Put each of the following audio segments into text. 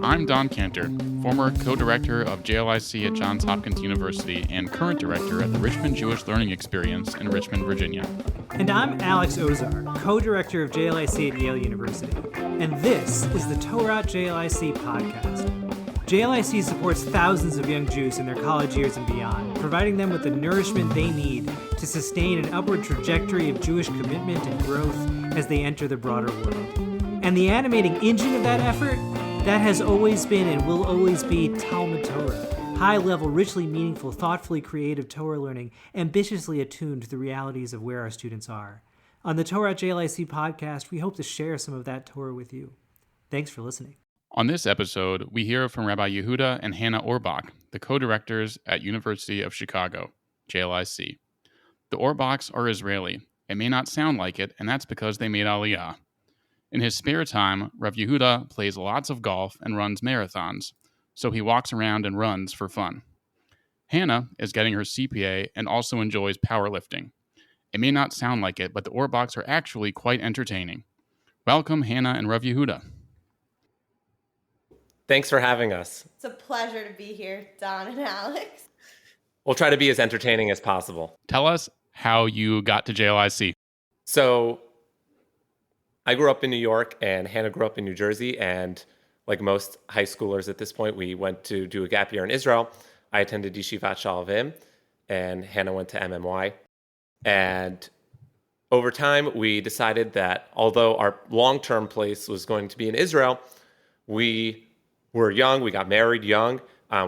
I'm Don Cantor, former co-director of JLIC at Johns Hopkins University and current director at the Richmond Jewish Learning Experience in Richmond, Virginia. And I'm Alex Ozar, co-director of JLIC at Yale University. And this is the Torah JLIC podcast. JLIC supports thousands of young Jews in their college years and beyond, providing them with the nourishment they need to sustain an upward trajectory of Jewish commitment and growth as they enter the broader world. And the animating engine of that effort, that has always been and will always be Talmud Torah. High-level, richly meaningful, thoughtfully creative Torah learning, ambitiously attuned to the realities of where our students are. On the Torah JLIC podcast, we hope to share some of that Torah with you. Thanks for listening. On this episode, we hear from Rabbi Yehuda and Hannah Auerbach, the co-directors at University of Chicago, JLIC. The Auerbachs are Israeli. It may not sound like it, and that's because they made Aliyah. In his spare time, Rav Yehuda plays lots of golf and runs marathons, so he walks around and runs for fun. Hannah is getting her CPA and also enjoys powerlifting. It may not sound like it, but the Auerbachs are actually quite entertaining. Welcome, Hannah and Rav Yehuda. Thanks for having us. It's a pleasure to be here, Don and Alex. We'll try to be as entertaining as possible. Tell us how you got to JLIC. So, I grew up in New York and Hannah grew up in New Jersey, and like most high schoolers at this point, we went to do a gap year in Israel. I attended Yeshivat Shalvim and Hannah went to MMY. And over time, we decided that although our long-term place was going to be in Israel, we were young, we got married young,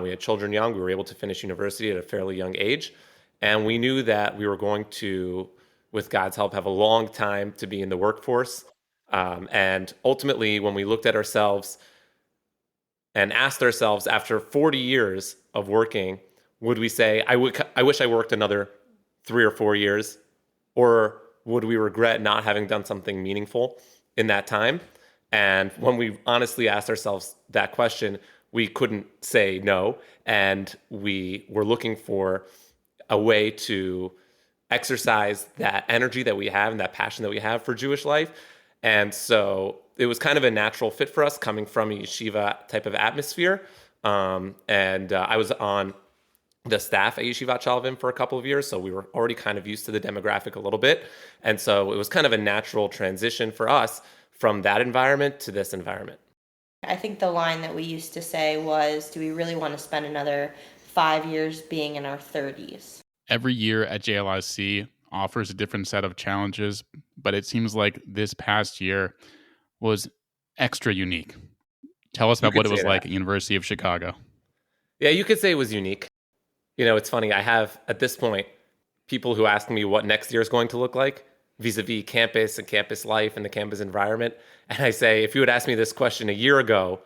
we had children young, we were able to finish university at a fairly young age. And we knew that we were going to, with God's help, have a long time to be in the workforce. And ultimately, when we looked at ourselves and asked ourselves after 40 years of working, would we say, I wish I worked another 3 or 4 years, or would we regret not having done something meaningful in that time? And when we honestly asked ourselves that question, we couldn't say no. And we were looking for a way to exercise that energy that we have and that passion that we have for Jewish life. And so it was kind of a natural fit for us coming from a yeshiva type of atmosphere. I was on the staff at Yeshivat Shalvim for a couple of years, so we were already kind of used to the demographic a little bit. And so it was kind of a natural transition for us from that environment to this environment. I think the line that we used to say was, do we really want to spend another 5 years being in our 30s? Every year at JLIC offers a different set of challenges, but it seems like this past year was extra unique. Tell us about what it was like at University of Chicago. Yeah, you could say it was unique. You know, it's funny. I have, at this point, people who ask me what next year is going to look like vis-a-vis campus and campus life and the campus environment. And I say, if you had asked me this question a year ago,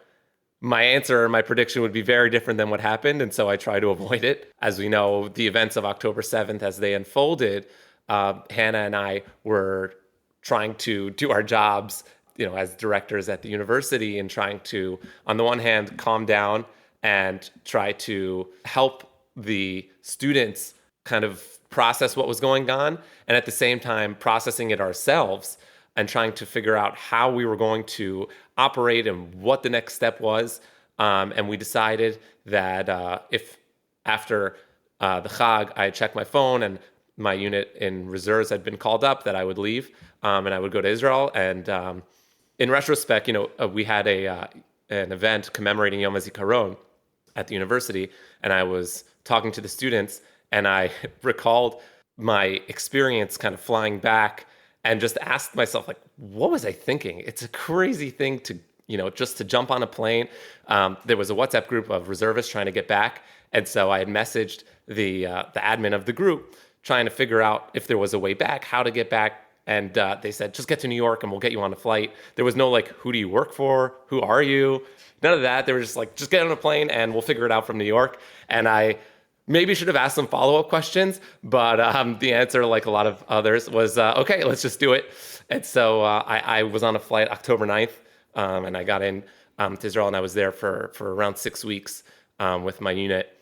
my answer, my prediction would be very different than what happened. And so I try to avoid it. As we know, the events of October 7th, as they unfolded, Hannah and I were trying to do our jobs, as directors at the university, and trying to, on the one hand, calm down and try to help the students kind of process what was going on, and at the same time processing it ourselves and trying to figure out how we were going to operate and what the next step was. And we decided that if after the Chag, I checked my phone and my unit in reserves had been called up, that I would leave and I would go to Israel. And in retrospect, we had an event commemorating Yom HaZikaron at the university, and I was talking to the students, and I recalled my experience kind of flying back and just asked myself, like, what was I thinking? It's a crazy thing to, just to jump on a plane. There was a WhatsApp group of reservists trying to get back. And so I had messaged the admin of the group trying to figure out if there was a way back, how to get back. And they said, just get to New York and we'll get you on a flight. There was no like, who do you work for? Who are you? None of that. They were just like, just get on a plane and we'll figure it out from New York. And I maybe should have asked some follow-up questions, but the answer, like a lot of others, was, okay, let's just do it. And so I was on a flight October 9th, and I got in to Israel, and I was there for around 6 weeks with my unit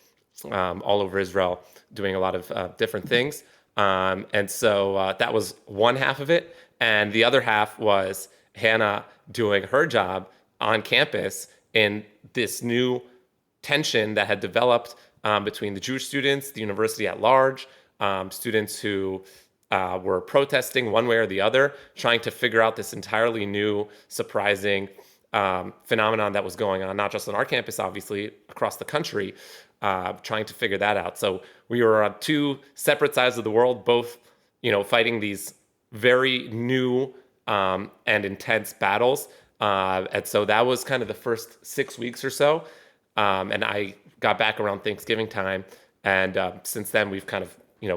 all over Israel, doing a lot of different things. And so that was one half of it. And the other half was Hannah doing her job on campus in this new tension that had developed between the Jewish students, the university at large, students who were protesting one way or the other, trying to figure out this entirely new, surprising phenomenon that was going on, not just on our campus, obviously, across the country, trying to figure that out. So we were on two separate sides of the world, both, fighting these very new and intense battles. And so that was kind of the first 6 weeks or so. And I got back around Thanksgiving time. And since then, we've kind of,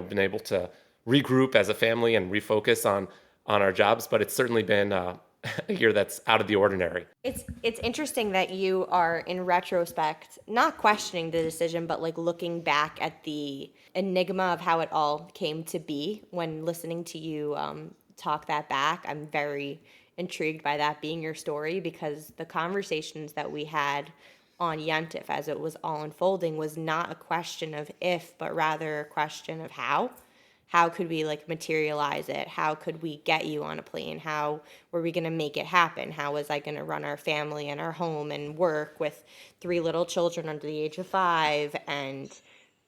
been able to regroup as a family and refocus on our jobs. But it's certainly been a year that's out of the ordinary. It's interesting that you are, in retrospect, not questioning the decision, but like looking back at the enigma of how it all came to be. When listening to you talk that back, I'm very intrigued by that being your story, because the conversations that we had on Yontif as it was all unfolding was not a question of if, but rather a question of how. How could we materialize it? How could we get you on a plane? How were we going to make it happen? How was I going to run our family and our home and work with 3 little children under the age of 5 and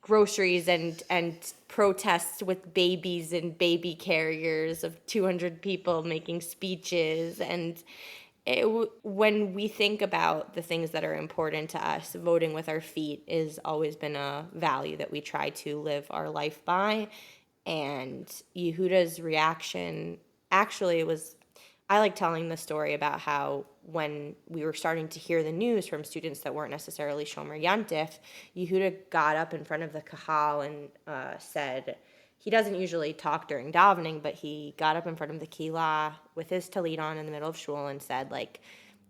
groceries and protests with babies and baby carriers of 200 people making speeches? And when we think about the things that are important to us, voting with our feet has always been a value that we try to live our life by. And Yehuda's reaction, actually, it was, I like telling the story about how when we were starting to hear the news from students that weren't necessarily Shomer Yontif, Yehuda got up in front of the kahal and said, he doesn't usually talk during davening, but he got up in front of the kehillah with his talit on in the middle of shul and said,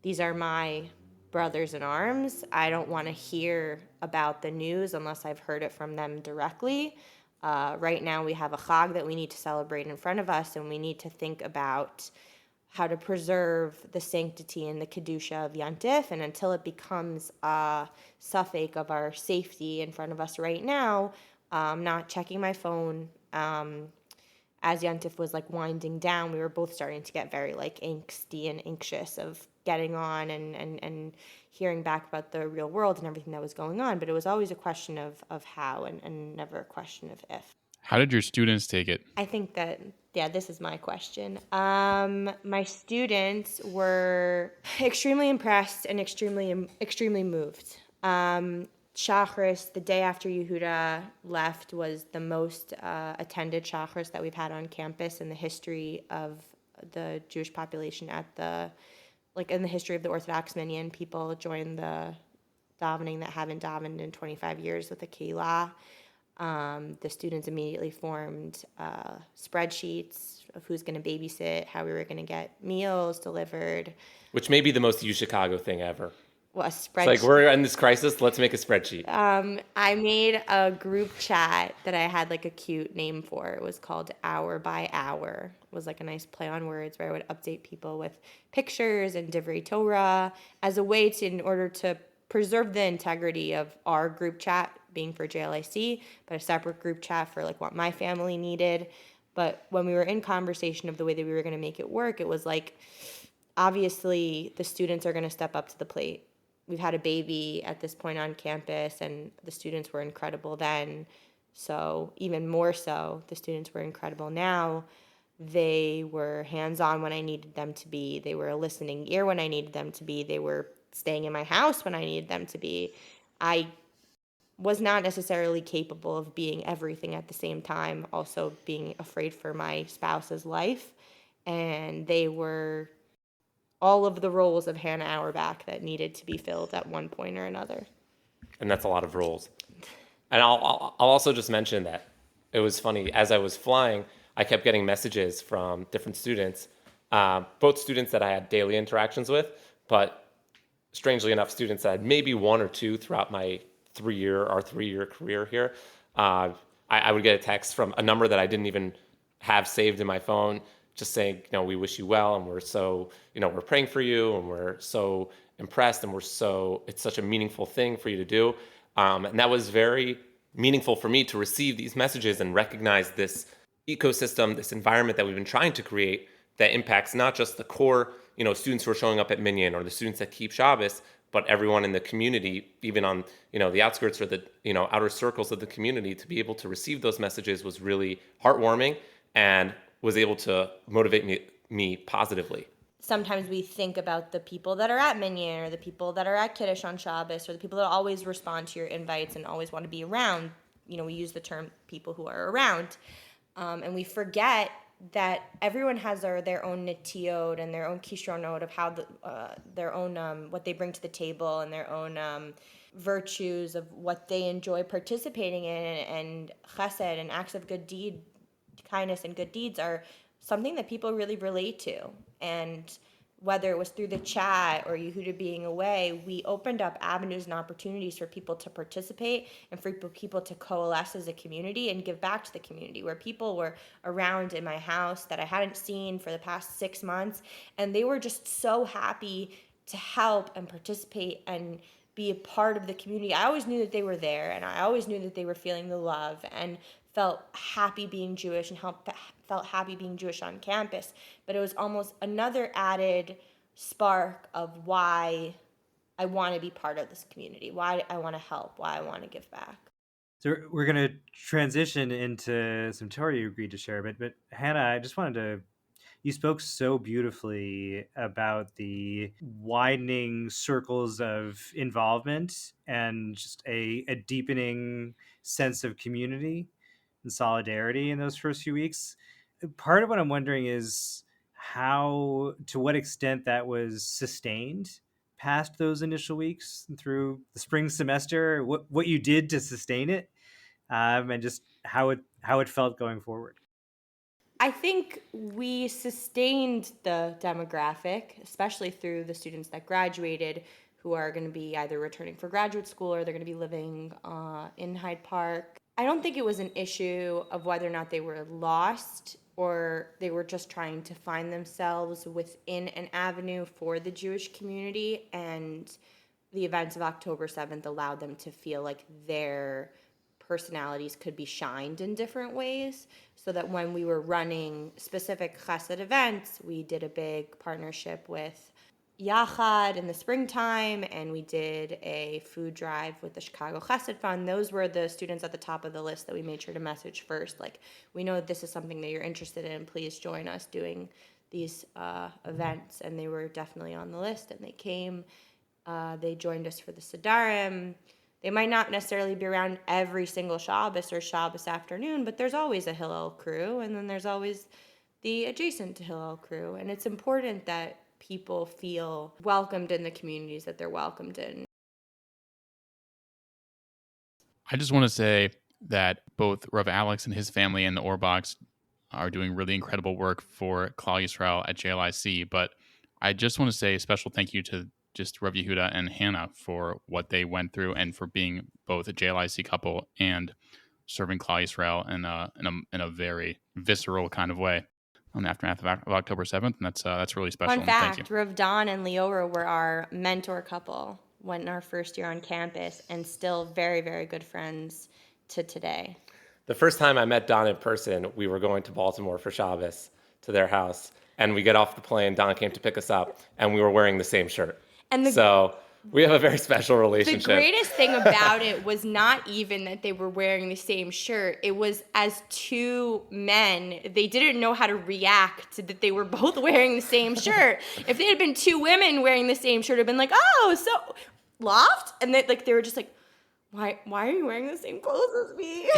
these are my brothers in arms. I don't want to hear about the news unless I've heard it from them directly. Right now we have a chag that we need to celebrate in front of us, and we need to think about how to preserve the sanctity and the kedusha of Yontif. And until it becomes a suffix of our safety in front of us right now, I'm not checking my phone. As Yontif was winding down, we were both starting to get very angsty and anxious of getting on and hearing back about the real world and everything that was going on. But it was always a question of how and never a question of if. How did your students take it? I think that, this is my question. My students were extremely impressed and extremely moved. Shacharis, the day after Yehuda left, was the most attended Shacharis that we've had on campus in the history of the Jewish population in the history of the Orthodox Minyan. People joined the davening that haven't davened in 25 years with the kehillah. The students immediately formed spreadsheets of who's going to babysit, how we were going to get meals delivered. Which may be the most U Chicago thing ever. Well, a spreadsheet. It's we're in this crisis, let's make a spreadsheet. I made a group chat that I had a cute name for. It was called Hour by Hour. It was a nice play on words where I would update people with pictures and divrei Torah as a way in order to preserve the integrity of our group chat being for JLIC, but a separate group chat for what my family needed. But when we were in conversation of the way that we were going to make it work, it was obviously the students are going to step up to the plate. We've had a baby at this point on campus, and the students were incredible then. So even more so, the students were incredible now. They were hands-on when I needed them to be. They were a listening ear when I needed them to be. They were staying in my house when I needed them to be. I was not necessarily capable of being everything at the same time, also being afraid for my spouse's life. And they were all of the roles of Hannah Auerbach that needed to be filled at one point or another. And that's a lot of roles. And I'll also just mention that it was funny. As I was flying, I kept getting messages from different students, both students that I had daily interactions with, but strangely enough, students that I had maybe 1 or 2 throughout my 3-year career here. I would get a text from a number that I didn't even have saved in my phone, just saying, we wish you well, and we're so, we're praying for you, and we're so impressed, and it's such a meaningful thing for you to do. And that was very meaningful for me to receive these messages and recognize this ecosystem, this environment that we've been trying to create that impacts not just the core, students who are showing up at Minyan or the students that keep Shabbos, but everyone in the community, even on, the outskirts or the, outer circles of the community, to be able to receive those messages was really heartwarming and was able to motivate me positively. Sometimes we think about the people that are at Minyan or the people that are at Kiddush on Shabbos or the people that always respond to your invites and always want to be around. We use the term people who are around. And we forget that everyone has their own netiot and their own kishronot of how their own what they bring to the table and their own virtues of what they enjoy participating in, and chesed and acts of good deed, kindness and good deeds are something that people really relate to. And whether it was through the chat or Yehuda being away, we opened up avenues and opportunities for people to participate and for people to coalesce as a community and give back to the community, where people were around in my house that I hadn't seen for the past 6 months, and they were just so happy to help and participate and be a part of the community. I always knew that they were there, and I always knew that they were feeling the love and felt happy being Jewish and felt happy being Jewish on campus. But it was almost another added spark of why I want to be part of this community, why I want to help, why I want to give back. So we're going to transition into some Torah you agreed to share, but Hannah, I just wanted to, you spoke so beautifully about the widening circles of involvement and just a deepening sense of community and solidarity in those first few weeks. Part of what I'm wondering is to what extent that was sustained past those initial weeks through the spring semester, what you did to sustain it, and just how it felt going forward. I think we sustained the demographic, especially through the students that graduated, who are going to be either returning for graduate school or they're going to be living in Hyde Park. I don't think it was an issue of whether or not they were lost or they were just trying to find themselves within an avenue for the Jewish community, and the events of October 7th allowed them to feel like their personalities could be shined in different ways, so that when we were running specific chesed events, we did a big partnership with Yachad in the springtime, and we did a food drive with the Chicago Chesed Fund. Those were the students at the top of the list that we made sure to message first. Like, we know that this is something that you're interested in. Please join us doing these events. And they were definitely on the list, and they came. They joined us for the Sidarim. They might not necessarily be around every single Shabbos or Shabbos afternoon, but there's always a Hillel crew, and then there's always the adjacent to Hillel crew. And it's important that people feel welcomed in the communities that they're welcomed in. I just want to say that both Rav Alex and his family and the Auerbachs are doing really incredible work for Klal Yisrael at JLIC, but I just want to say a special thank you to just Rav Yehuda and Hannah for what they went through and for being both a JLIC couple and serving Klal Yisrael in a very visceral kind of way on the aftermath of October 7th, and that's really special. Fun fact, Rav Don and Leora were our mentor couple when our first year on campus, and still very, very good friends to today. The first time I met Don in person, we were going to Baltimore for Shabbos to their house, and we get off the plane, Don came to pick us up, and we were wearing the same shirt. So we have a very special relationship. The greatest thing about it was not even that they were wearing the same shirt. It was, as two men, they didn't know how to react to that they were both wearing the same shirt. If they had been two women wearing the same shirt, it would have been like, oh, so loft? And they were just like, why are you wearing the same clothes as me?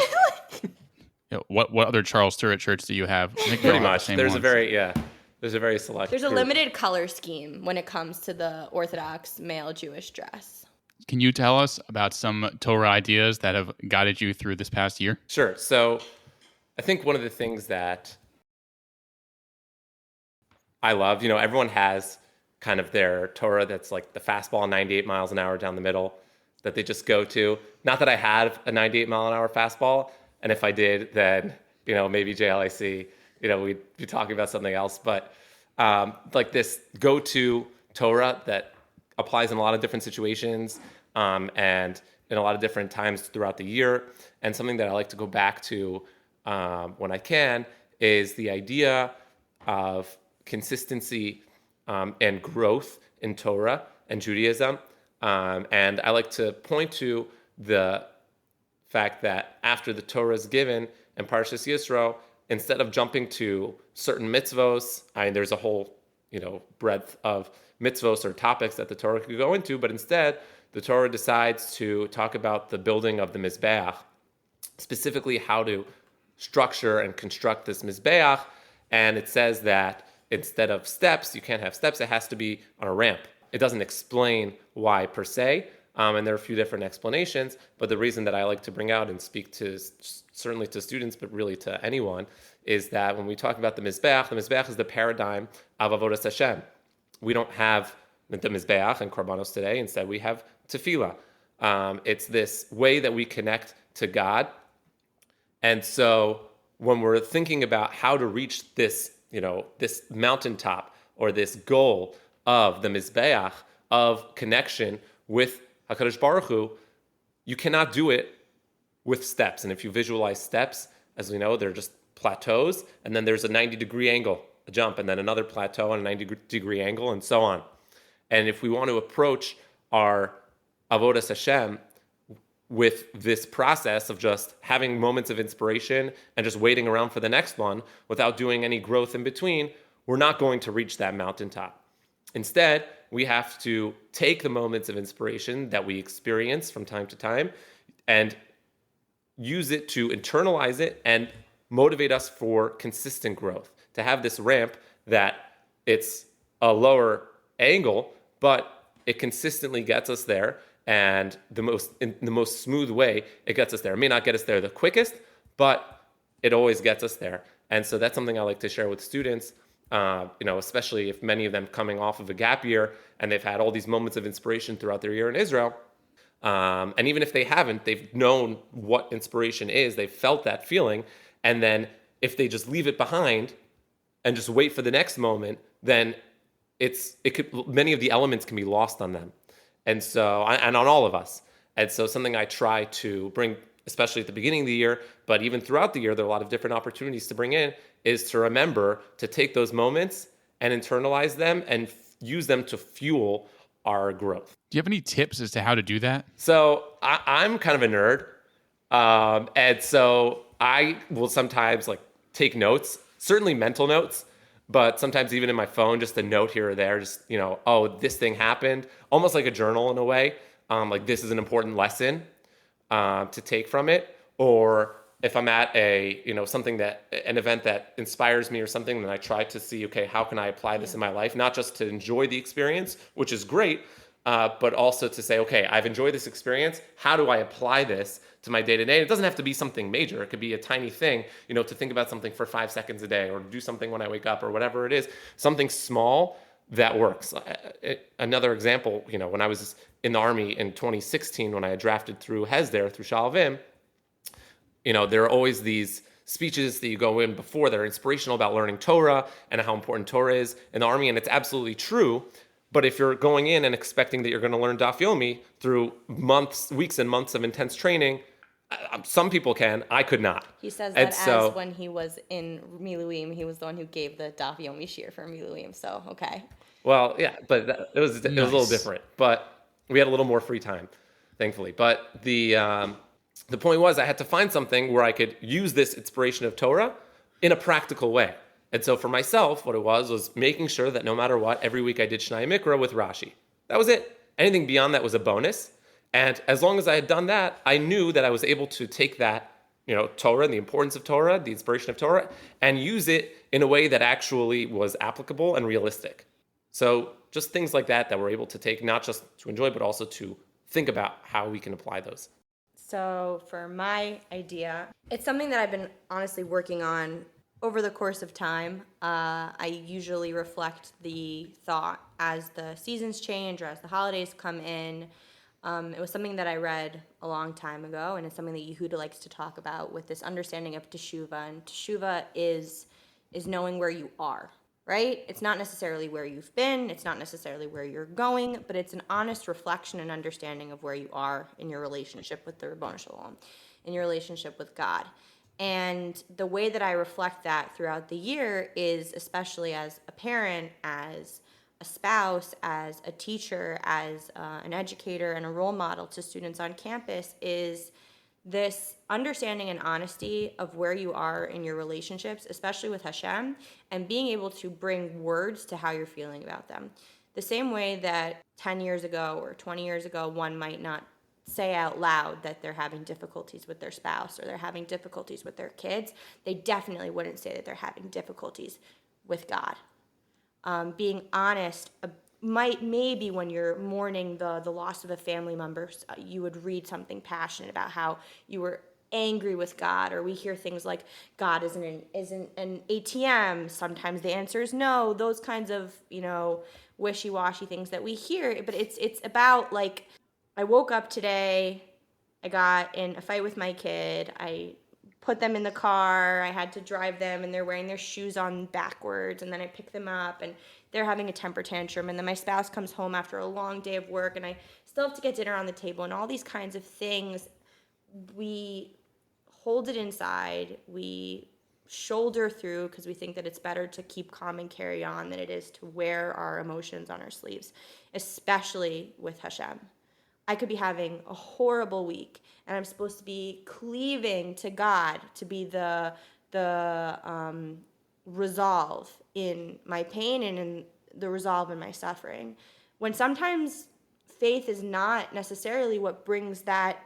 What other Charles Stewart shirts do you have? Pretty much. There's a very select. There's a group. limited color scheme when it comes to the Orthodox male Jewish dress. Can you tell us about some Torah ideas that have guided you through this past year? Sure. So I think one of the things that I love, everyone has kind of their Torah that's like the fastball 98 miles an hour down the middle that they just go to. Not that I have a 98 mile an hour fastball, and if I did, then, maybe JLIC, we'd be talking about something else, but like this go-to Torah that applies in a lot of different situations and in a lot of different times throughout the year. And something that I like to go back to when I can is the idea of consistency and growth in Torah and Judaism. And I like to point to the fact that after the Torah is given in Parshas Yisro, instead of jumping to certain mitzvos, there's a whole breadth of mitzvos or topics that the Torah could go into, but instead the Torah decides to talk about the building of the Mizbeach, specifically how to structure and construct this Mizbeach. And it says that instead of steps, you can't have steps, it has to be on a ramp. It doesn't explain why per se, and there are a few different explanations, but the reason that I like to bring out and speak to, certainly to students, but really to anyone, is that when we talk about the Mizbeach is the paradigm of Avodas Hashem. We don't have the Mizbeach and Korbanos today. Instead, we have Tefillah. It's this way that we connect to God. And so when we're thinking about how to reach this, this mountaintop or this goal of the Mizbeach, of connection with HaKadosh Baruch Hu, you cannot do it with steps. And if you visualize steps, as we know, they're just plateaus, and then there's a 90-degree angle, a jump, and then another plateau and a 90-degree angle, and so on. And if we want to approach our Avodas Hashem with this process of just having moments of inspiration and just waiting around for the next one without doing any growth in between, we're not going to reach that mountaintop. Instead, we have to take the moments of inspiration that we experience from time to time and use it to internalize it and motivate us for consistent growth, to have this ramp that it's a lower angle, but it consistently gets us there, and in the most smooth way, it gets us there. It may not get us there the quickest, but it always gets us there. And so that's something I like to share with students, especially if many of them coming off of a gap year and they've had all these moments of inspiration throughout their year in Israel. And even if they haven't, they've known what inspiration is, they've felt that feeling. And then if they just leave it behind and just wait for the next moment, then many of the elements can be lost on them. And so, and on all of us. And so something I try to bring, especially at the beginning of the year, but even throughout the year, there are a lot of different opportunities to bring in, is to remember to take those moments and internalize them and use them to fuel our growth. Do you have any tips as to how to do that? So I'm kind of a nerd. And so I will sometimes take notes, certainly mental notes, but sometimes even in my phone, just a note here or there, just, this thing happened, almost like a journal in a way. This is an important lesson to take from it. Or if I'm at an event that inspires me or something, then I try to see, okay, how can I apply this in my life? Not just to enjoy the experience, which is great, but also to say, okay, I've enjoyed this experience. How do I apply this to my day-to-day? It doesn't have to be something major. It could be a tiny thing, to think about something for 5 seconds a day or do something when I wake up or whatever it is, something small that works. Another example, when I was in the Army in 2016, when I had drafted through Hesder, through Shalvim, there are always these speeches that you go in before that are inspirational about learning Torah and how important Torah is in the Army, and it's absolutely true. But if you're going in and expecting that you're going to learn Daf Yomi through weeks and months of intense training, some people can. I could not. He says that as when he was in Miluim, he was the one who gave the Daf Yomi shir for Miluim. So, okay. Well, yeah, but it was a little different. But we had a little more free time, thankfully. But the point was I had to find something where I could use this inspiration of Torah in a practical way. And so for myself, what it was making sure that no matter what, every week I did Shnai Mikra with Rashi. That was it. Anything beyond that was a bonus. And as long as I had done that, I knew that I was able to take that, Torah and the importance of Torah, the inspiration of Torah, and use it in a way that actually was applicable and realistic. So just things like that we're able to take, not just to enjoy, but also to think about how we can apply those. So for my idea, it's something that I've been honestly working on over the course of time. I usually reflect the thought as the seasons change or as the holidays come in. It was something that I read a long time ago, and it's something that Yehuda likes to talk about with this understanding of teshuvah. And teshuvah is knowing where you are, right? It's not necessarily where you've been, it's not necessarily where you're going, but it's an honest reflection and understanding of where you are in your relationship with the Ribbon Shalom, in your relationship with God. And the way that I reflect that throughout the year is, especially as a parent, as a spouse, as a teacher, as an educator and a role model to students on campus is this understanding and honesty of where you are in your relationships, especially with Hashem, and being able to bring words to how you're feeling about them. The same way that 10 years ago or 20 years ago, one might not say out loud that they're having difficulties with their spouse or they're having difficulties with their kids, they definitely wouldn't say that they're having difficulties with God. Being honest maybe when you're mourning the loss of a family member, you would read something passionate about how you were angry with God, or we hear things like God isn't an ATM. Sometimes the answer is no. Those kinds of wishy-washy things that we hear. But it's about like, I woke up today, I got in a fight with my kid, I put them in the car, I had to drive them, and they're wearing their shoes on backwards, and then I pick them up, and they're having a temper tantrum, and then my spouse comes home after a long day of work, and I still have to get dinner on the table, and all these kinds of things. We hold it inside, we shoulder through, because we think that it's better to keep calm and carry on than it is to wear our emotions on our sleeves, especially with Hashem. I could be having a horrible week, and I'm supposed to be cleaving to God to be the resolve in my pain and in the resolve in my suffering. When sometimes faith is not necessarily what brings that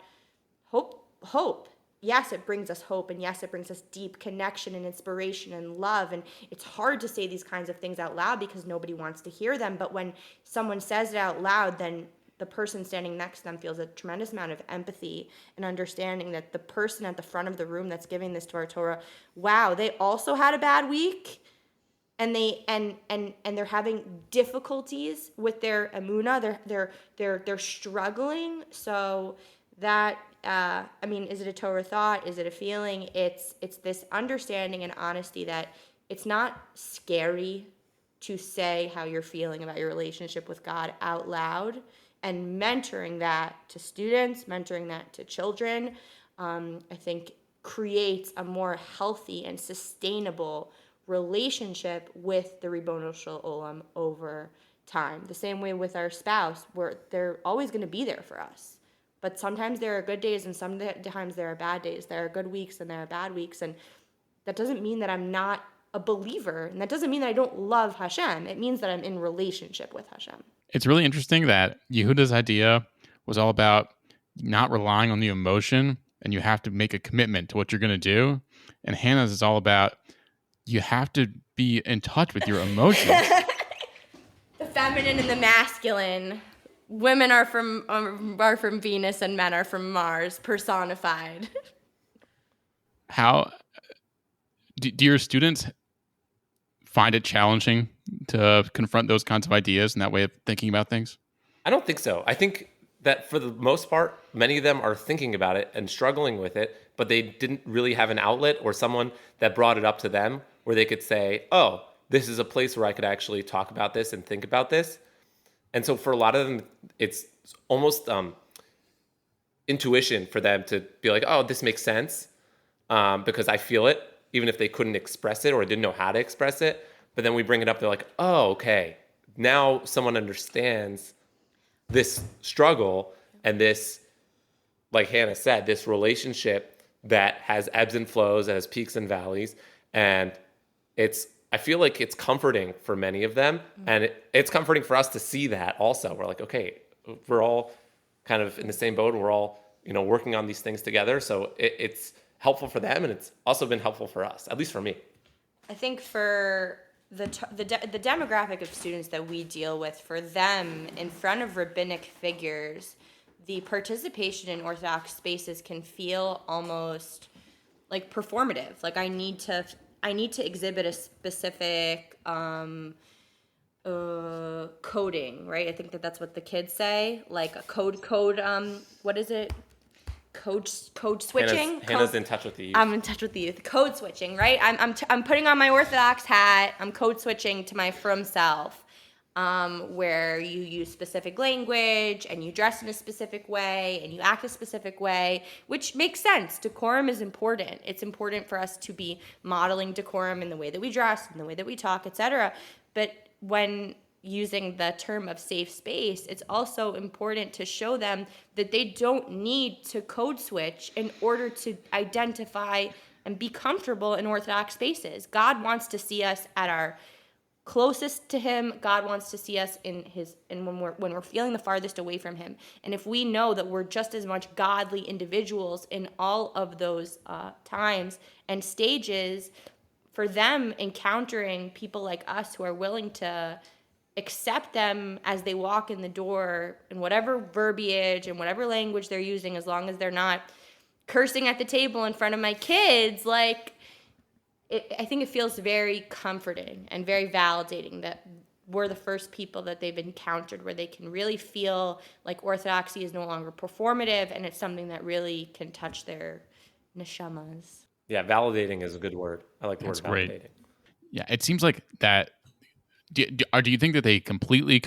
hope. Yes, it brings us hope, and yes, it brings us deep connection and inspiration and love, and it's hard to say these kinds of things out loud because nobody wants to hear them, but when someone says it out loud, then the person standing next to them feels a tremendous amount of empathy and understanding that the person at the front of the room that's giving this to our Torah, wow, they also had a bad week, and they're having difficulties with their emunah. They're struggling. So that is it a Torah thought? Is it a feeling? It's this understanding and honesty that it's not scary to say how you're feeling about your relationship with God out loud. And mentoring that to students, mentoring that to children, I think creates a more healthy and sustainable relationship with the Ribono Shel Olam over time. The same way with our spouse, where they're always going to be there for us. But sometimes there are good days and sometimes there are bad days. There are good weeks and there are bad weeks. And that doesn't mean that I'm not a believer. And that doesn't mean that I don't love Hashem. It means that I'm in relationship with Hashem. It's really interesting that Yehuda's idea was all about not relying on the emotion, and you have to make a commitment to what you're going to do. And Hannah's is all about you have to be in touch with your emotions. The feminine and the masculine. Women are from Venus and men are from Mars, personified. How do your students find it challenging to confront those kinds of ideas and that way of thinking about things? I don't think so. I think that for the most part, many of them are thinking about it and struggling with it, but they didn't really have an outlet or someone that brought it up to them where they could say, oh, this is a place where I could actually talk about this and think about this. And so for a lot of them, it's almost intuition for them to be like, oh, this makes sense because I feel it, even if they couldn't express it or didn't know how to express it. But then we bring it up, they're like, oh, okay. Now someone understands this struggle and this, like Hannah said, this relationship that has ebbs and flows, that has peaks and valleys. And I feel like it's comforting for many of them. And it's comforting for us to see that also. We're like, okay, we're all kind of in the same boat. We're all, working on these things together. So it's helpful for them. And it's also been helpful for us, at least for me. I think for the demographic of students that we deal with, for them, in front of rabbinic figures, the participation in Orthodox spaces can feel almost like performative. Like I need to exhibit a specific coding, right? I think that's what the kids say, like a code. What is it? Code switching. Hannah's in touch with the youth. I'm in touch with the youth. Code switching, right? I'm putting on my Orthodox hat. I'm code switching to my frum self, where you use specific language and you dress in a specific way and you act a specific way, which makes sense. Decorum is important. It's important for us to be modeling decorum in the way that we dress, in the way that we talk, etc. But when using the term of safe space, it's also important to show them that they don't need to code switch in order to identify and be comfortable in Orthodox spaces. God wants to see us at our closest to him. God wants to see us in when we're feeling the farthest away from him. And if we know that we're just as much godly individuals in all of those times and stages, for them encountering people like us who are willing to accept them as they walk in the door in whatever verbiage and whatever language they're using, as long as they're not cursing at the table in front of my kids, like, I think it feels very comforting and very validating that we're the first people that they've encountered where they can really feel like Orthodoxy is no longer performative and it's something that really can touch their neshamas. Yeah, validating is a good word. I like the That's word great. validating. Yeah, it seems like that. Do you think that they completely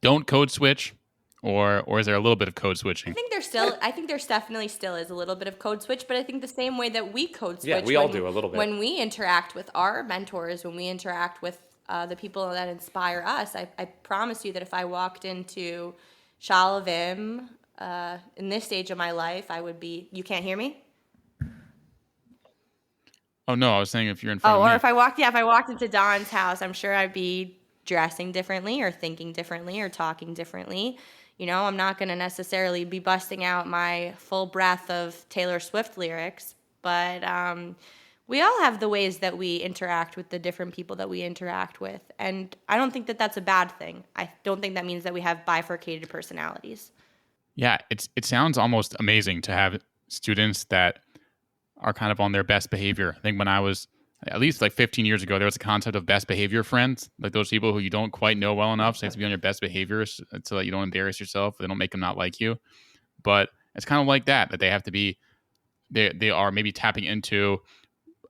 don't code switch, or is there a little bit of code switching? I think there's definitely still is a little bit of code switch, but I think the same way that we code switch. Yeah, we all do a little bit. When we interact with our mentors, when we interact with the people that inspire us, I promise you that if I walked into Shalavim in this stage of my life, I would be. You can't hear me? Oh no, I was saying if you're in front of or me. if I walked into Don's house, I'm sure I'd be dressing differently or thinking differently or talking differently. You know, I'm not going to necessarily be busting out my full breath of Taylor Swift lyrics, but we all have the ways that we interact with the different people that we interact with. And I don't think that that's a bad thing. I don't think that means that we have bifurcated personalities. Yeah, it sounds almost amazing to have students that are kind of on their best behavior. I think when I was at least like 15 years ago, there was a concept of best behavior friends, like those people who you don't quite know well enough, so you have to be on your best behavior so that you don't embarrass yourself. They don't make them not like you. But it's kind of like that they have to be, they are maybe tapping into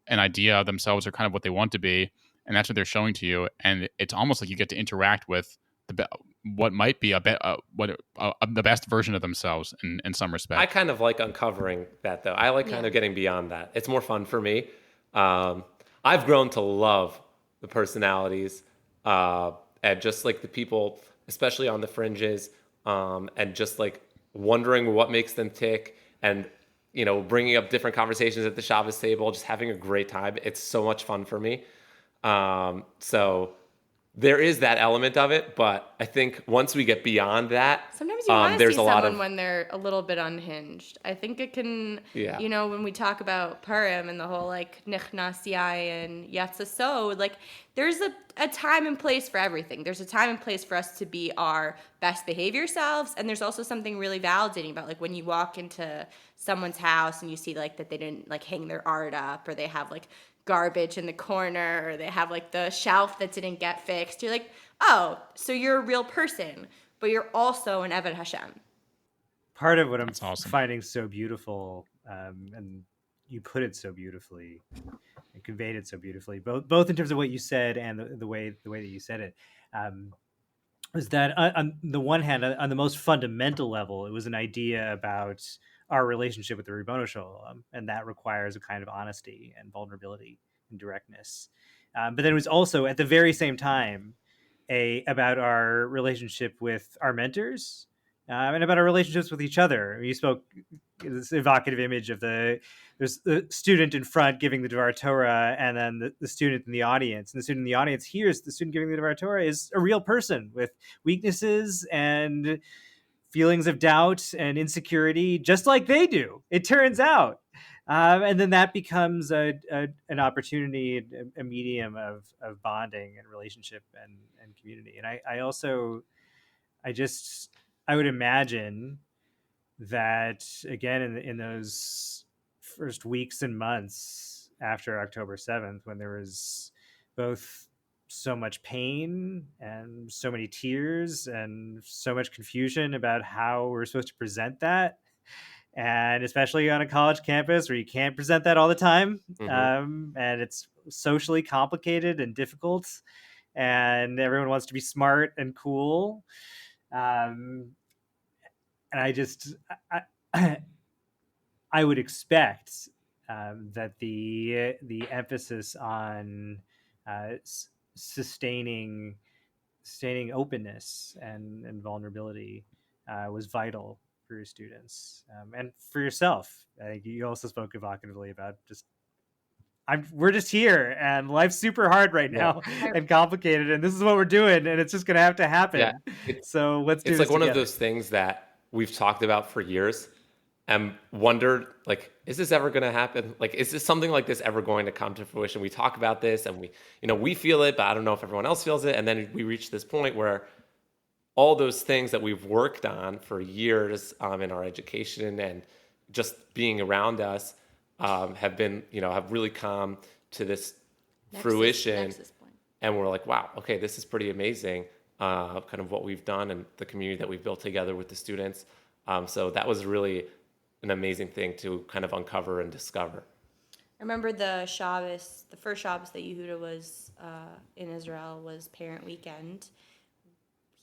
an idea of themselves or kind of what they want to be, and that's what they're showing to you. And it's almost like you get to interact with what might be the best version of themselves in some respect. I kind of like uncovering that, though. I like kind of getting beyond that. It's more fun for me. I've grown to love the personalities and just like the people, especially on the fringes, and just like wondering what makes them tick, and you know, bringing up different conversations at the Shabbos table, just having a great time. It's so much fun for me. So there is that element of it, but I think once we get beyond that, sometimes you want to there's see a lot someone of when they're a little bit unhinged. I think it can, Yeah. you know, when we talk about Purim and the whole like Nichnas Yayin, Yatzasod, like there's a time and place for everything. There's a time and place for us to be our best behavior selves, and there's also something really validating about like when you walk into someone's house and you see like that they didn't like hang their art up, or they have like garbage in the corner, or they have like the shelf that didn't get fixed. You're like, oh, so you're a real person, but you're also an Eved Hashem. Part of what I'm awesome. finding so beautiful, and you put it so beautifully and conveyed it so beautifully, both in terms of what you said and the way that you said it, was that on the one hand, on the most fundamental level, it was an idea about our relationship with the Ribbono Shel Olam, and that requires a kind of honesty and vulnerability and directness. But then it was also at the very same time about our relationship with our mentors, and about our relationships with each other. You spoke this evocative image of there's the student in front giving the Dvar Torah, and then the student in the audience. And the student in the audience hears the student giving the Dvar Torah is a real person with weaknesses and feelings of doubt and insecurity, just like they do, it turns out. And then that becomes an opportunity, a medium of bonding and relationship and community. And I would imagine that, again, in those first weeks and months after October 7th, when there was both so much pain and so many tears and so much confusion about how we're supposed to present that, and especially on a college campus where you can't present that all the time, and it's socially complicated and difficult, and everyone wants to be smart and cool, and I would expect that the emphasis on sustaining sustaining openness and vulnerability was vital for your students and for yourself. I think you also spoke evocatively about just we're just here and life's super hard right now and complicated, and this is what we're doing, and it's just gonna have to happen. So let's do it's this like one together. of those things that we've talked about for years and wondered, like, is this ever going to happen? Like, is this something like this ever going to come to fruition? We talk about this and we feel it, but I don't know if everyone else feels it. And then we reach this point where all those things that we've worked on for years in our education and just being around us have really come to this fruition. And we're like, wow, okay, this is pretty amazing, kind of what we've done and the community that we've built together with the students. So that was really an amazing thing to kind of uncover and discover. I remember the first Shabbos that Yehuda was in Israel was Parent Weekend.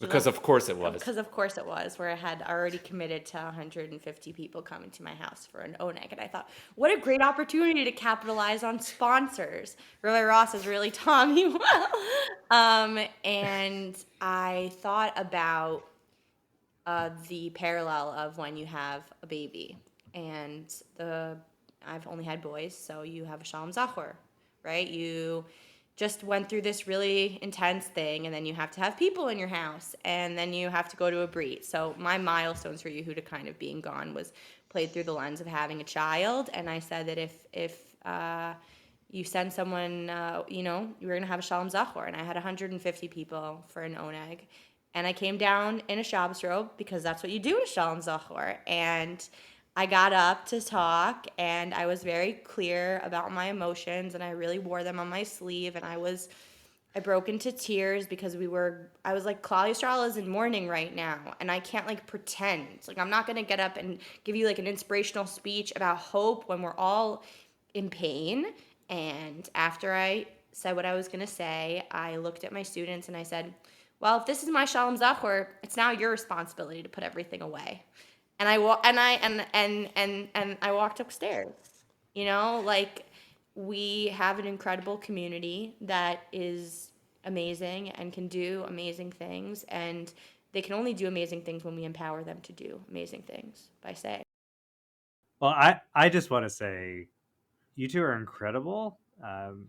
Because of course it was. Because of course it was, where I had already committed to 150 people coming to my house for an oneg. And I thought, what a great opportunity to capitalize on sponsors. Rabbi Ross has really taught me well. And I thought about the parallel of when you have a baby. And I've only had boys, so you have a Shalom Zachor, right? You just went through this really intense thing, and then you have to have people in your house, and then you have to go to a brit. So my milestones for Yehuda kind of being gone was played through the lens of having a child, and I said that if you send someone, you were going to have a Shalom Zachor, and I had 150 people for an oneg, and I came down in a Shabbos robe because that's what you do in a Shalom Zachor, and I got up to talk, and I was very clear about my emotions, and I really wore them on my sleeve, and I broke into tears because I was like, Klal Yisrael is in mourning right now, and I can't like pretend. Like, I'm not going to get up and give you like an inspirational speech about hope when we're all in pain. And after I said what I was going to say, I looked at my students and I said, well, if this is my Shalom Zachor, it's now your responsibility to put everything away. And I walked upstairs. Like, we have an incredible community that is amazing and can do amazing things, and they can only do amazing things when we empower them to do amazing things by saying. Well, I just want to say, you two are incredible,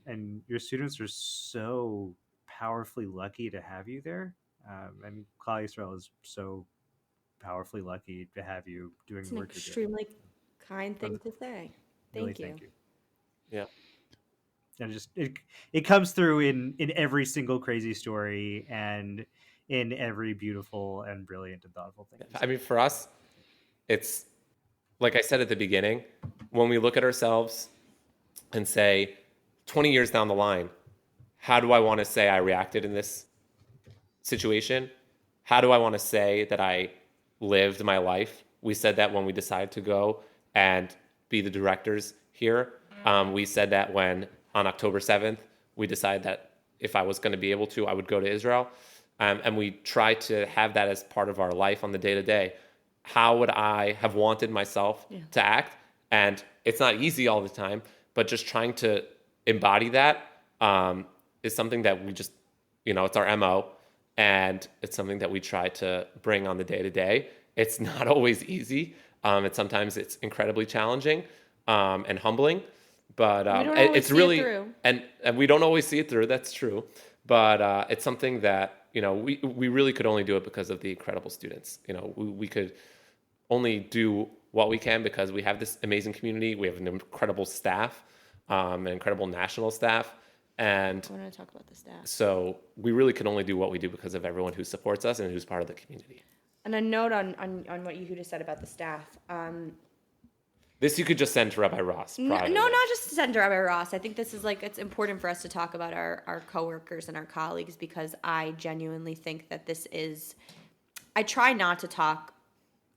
and your students are so powerfully lucky to have you there, and Klal Yisrael is so powerfully lucky to have you doing the work It's an extremely kind thing to say. Thank you. Yeah. And just it comes through in every single crazy story and in every beautiful and brilliant and thoughtful thing. I mean, for us, it's like I said at the beginning, when we look at ourselves and say, 20 years down the line, how do I want to say I reacted in this situation? How do I want to say that I lived my life? We said that when we decided to go and be the directors here. We said that when on October 7th, we decided that if I was going to be able to, I would go to Israel. And we tried to have that as part of our life on the day-to-day. How would I have wanted myself to act? And it's not easy all the time, but just trying to embody that is something that we just, it's our MO. And it's something that we try to bring on the day-to-day. It's not always easy. Sometimes it's incredibly challenging and humbling. But it's really, and we don't always see it through. That's true. But it's something that, we really could only do it because of the incredible students. We could only do what we can because we have this amazing community. We have an incredible staff, an incredible national staff. And I want to talk about the staff. So we really can only do what we do because of everyone who supports us and who's part of the community. And a note on what Yehuda said about the staff. This you could just send to Rabbi Ross. No, not just to send to Rabbi Ross. I think this is it's important for us to talk about our coworkers and our colleagues, because I genuinely think that I try not to talk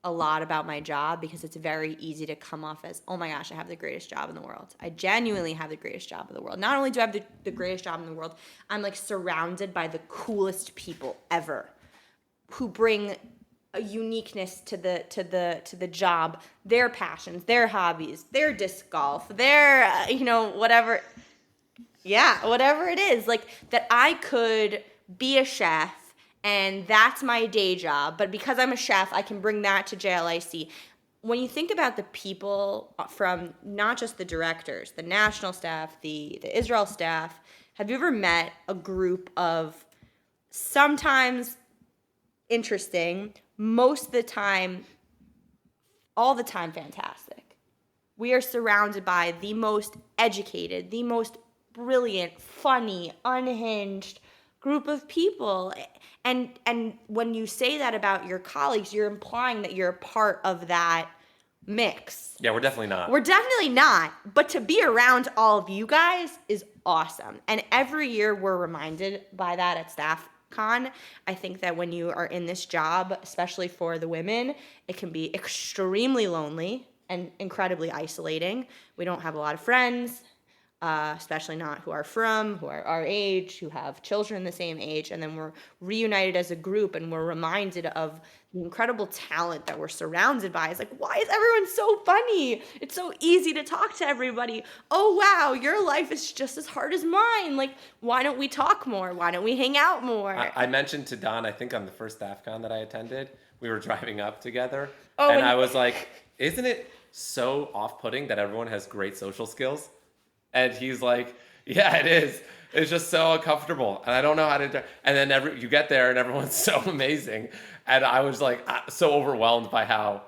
a lot about my job because it's very easy to come off as, oh my gosh, I have the greatest job in the world. I genuinely have the greatest job in the world. Not only do I have the greatest job in the world, I'm like surrounded by the coolest people ever who bring a uniqueness to the job, their passions, their hobbies, their disc golf, their whatever it is, like that I could be a chef And that's my day job. But because I'm a chef, I can bring that to JLIC. When you think about the people from not just the directors, the national staff, the Israel staff, have you ever met a group of sometimes interesting, most of the time, all the time fantastic? We are surrounded by the most educated, the most brilliant, funny, unhinged group of people. And when you say that about your colleagues, you're implying that you're a part of that mix. Yeah, we're definitely not. We're definitely not. But to be around all of you guys is awesome. And every year we're reminded by that at Staff Con. I think that when you are in this job, especially for the women, it can be extremely lonely and incredibly isolating. We don't have a lot of friends. Especially not who are our age, who have children the same age, and then we're reunited as a group and we're reminded of the incredible talent that we're surrounded by. It's like, why is everyone so funny? It's so easy to talk to everybody. Oh, wow, your life is just as hard as mine. Like, why don't we talk more? Why don't we hang out more? I mentioned to Don, I think on the first StaffCon that I attended, we were driving up together, Oh, and I was like, isn't it so off-putting that everyone has great social skills? And he's like, yeah, it is. It's just so uncomfortable. And I don't know how to do. And then you get there and everyone's so amazing. And I was like so overwhelmed by how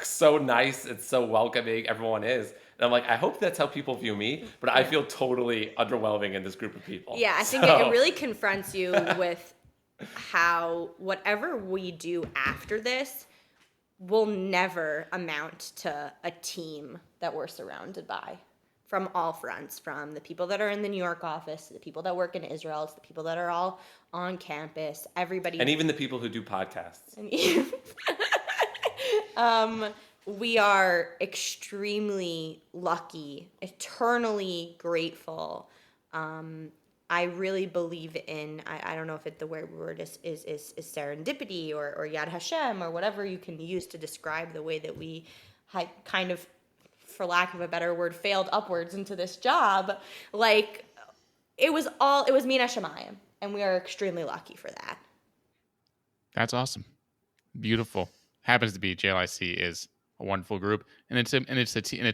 so nice and so welcoming everyone is. And I'm like, I hope that's how people view me. But I feel totally underwhelming in this group of people. Yeah, I think it really confronts you with how whatever we do after this will never amount to a team that we're surrounded by. From all fronts, from the people that are in the New York office, to the people that work in Israel, to the people that are all on campus, everybody. And even the people who do podcasts. We are extremely lucky, eternally grateful. I really believe in, I don't know if the word is serendipity or Yad Hashem or whatever you can use to describe the way that we kind of, for lack of a better word, failed upwards into this job. Like, it was Mina Shemayim, and we are extremely lucky for that. That's awesome. Beautiful. Happens to be JLIC is a wonderful group, and it's an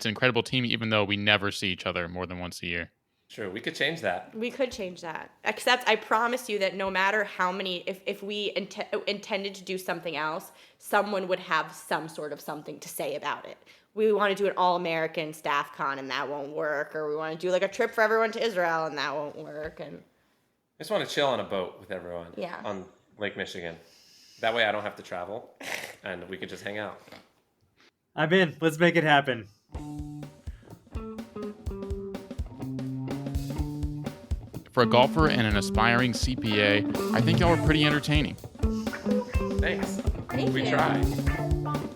incredible team, even though we never see each other more than once a year. Sure, we could change that. We could change that. Except I promise you that no matter how many, if we intended to do something else, someone would have some sort of something to say about it. We want to do an all-American staff con and that won't work, or we want to do like a trip for everyone to Israel and that won't work. And I just want to chill on a boat with everyone on Lake Michigan. That way I don't have to travel and we could just hang out. I'm in. Let's make it happen. For a golfer and an aspiring CPA, I think y'all were pretty entertaining. Thanks. Thank We you. tried.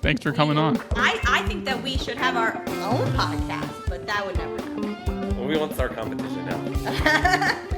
Thanks for coming on. I think that we should have our own podcast, but that would never happen. Well, we won't start competition now.